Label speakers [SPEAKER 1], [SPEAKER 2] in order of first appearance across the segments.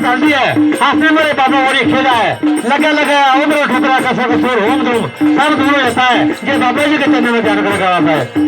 [SPEAKER 1] चलती है हाथी मेरे बाबा और खेला है लगे लगे उम्र ठुकरा का सब छोड़ होम दूम सब दूर रहता है ये बाबा जी के चलने में जानकारी कराता है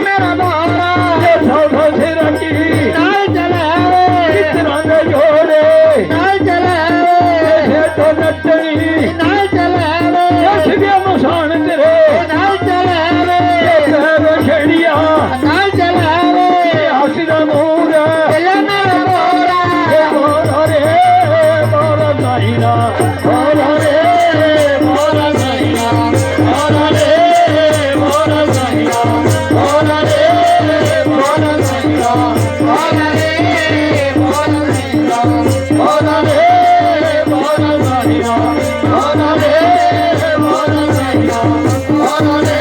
[SPEAKER 2] मेरा मोरा
[SPEAKER 1] ये सौदा से रखी
[SPEAKER 2] नाल चले
[SPEAKER 1] कितना न जोड़े
[SPEAKER 2] नाल चले
[SPEAKER 1] ये तो नचनी
[SPEAKER 2] नाल चले
[SPEAKER 1] यस गया मसान तेरे
[SPEAKER 2] नाल चले
[SPEAKER 1] ये तेरे खेड़िया
[SPEAKER 2] नाल चले
[SPEAKER 1] ये हसीना मोरा
[SPEAKER 2] चले मेरा मोरा
[SPEAKER 1] ये मोरा रे मोरा नाइना मोरा रे मोरा नाइना मोरा रे मोरा नाइना मोरा रे मोरा नाइना
[SPEAKER 2] मोरा रे मोरा नाइना
[SPEAKER 1] मोरा रे मोरा नाइना मोरा रे मोरा नाइना मोरा रे मोरा नाइना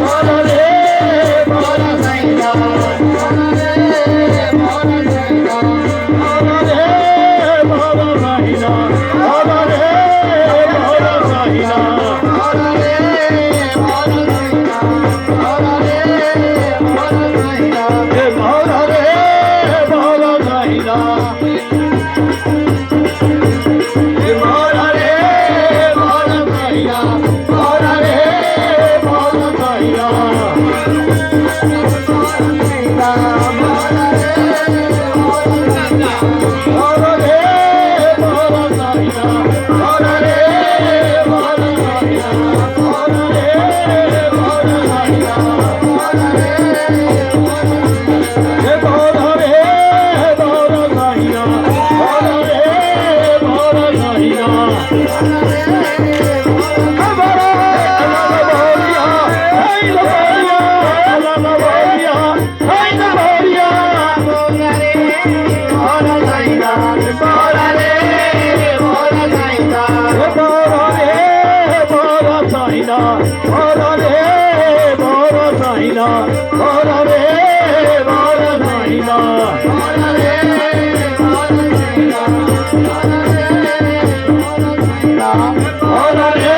[SPEAKER 1] मोरा रे मोरा नाइना मोरा रे मोरा नाइना मोरा रे मोरा नाइना मोरा रे मोरा नाइना मोरा रे मोरा नाइना मोरा रे मोरा नाइना हे मोरा रे मोरा नाइना हे मोरा रे मोरा नाइना मोरा रे मोरा नाइना मोरा रे मोरा नाइना मोरा रे मोरा नाइना मोरा रे मोरा नाइना मोरा रे हे मोरा रे मोरा नाइना मोरा रे मोरा नाइना हमारा लबोरिया हाय लबोरिया लबोरिया हाय लबोरिया
[SPEAKER 2] मोरा रे
[SPEAKER 1] मोरा नाइना मोरा रे मोरा नाइना मोरा रे मोरा नाइना मोरा रे मोरा नाइना मोरा रे मोरा नाइना मोरा रे मोरा नाइना मोरा रे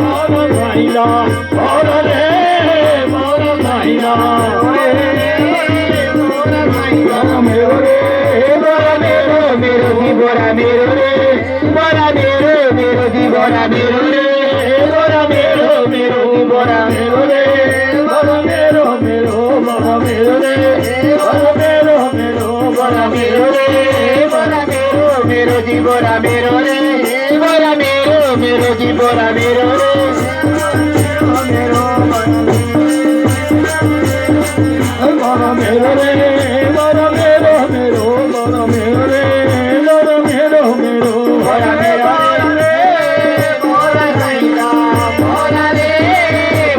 [SPEAKER 1] मोरा नाइना मोरा रे मोरा नाइना मोरा नाइना मेरो रे मोरा मेरो मेरो दी बोरा मेरो रे मोरा मेरो मेरो दी बोरा मेरो रे मोरा मेरो मेरो दी बोरा मेरो रे मोरा मेरो मेरो मोरा मेरो रे मोरा मेरो मेरो बोरा मेरो रे मोरा मेरो मेरो दी बोरा मेरो रे मोरा मेरो मेरो दी बोरा मेरो रे मेरो मोरा मेरो रे मोरा मेरो मेरो मोरा मेरो रे मोरा मेरो मेरो मोरा मेरो रे मोरा नाइना मोरा रे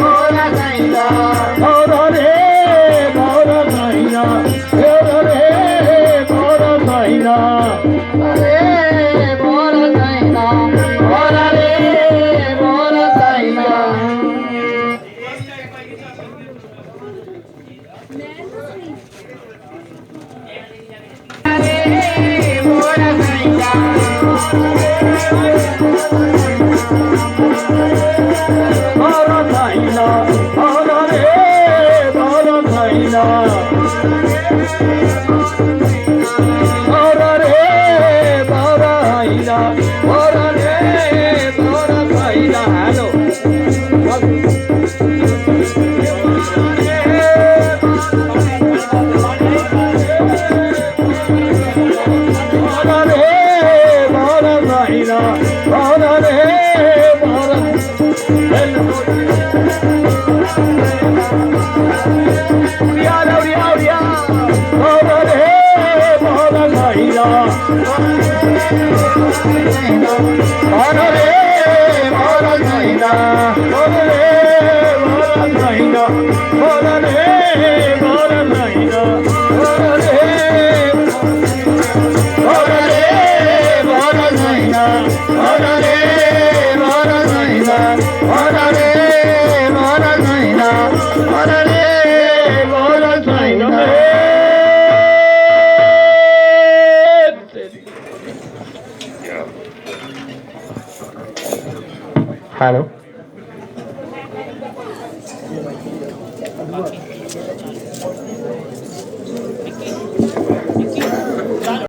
[SPEAKER 1] मोरा नाइना मोरा रे मोरा नाइना मोरा रे मोरा नाइना
[SPEAKER 2] रे मोरा नाइना
[SPEAKER 1] मोरा रे मोरा नाइना
[SPEAKER 2] मोरा नाइना
[SPEAKER 1] मोरा नाइना मोरा रे मोरा नाइना मोरा रे मोरा नाइना मोरा रे मोरा नाइना हेलो मोरा रे मोरा नाइना मोरा रे मोरा मोरा रे मोरा नाइना मोरा रे मोरा नाइना मोरा रे मोरा नाइना मोरा रे मोरा नाइना मोरा रे मोरा रे मोरा नाइना मोरा रे मोरा नाइना मोरा रे मोरा नाइना मोरा रे मोरा नाइना हेलो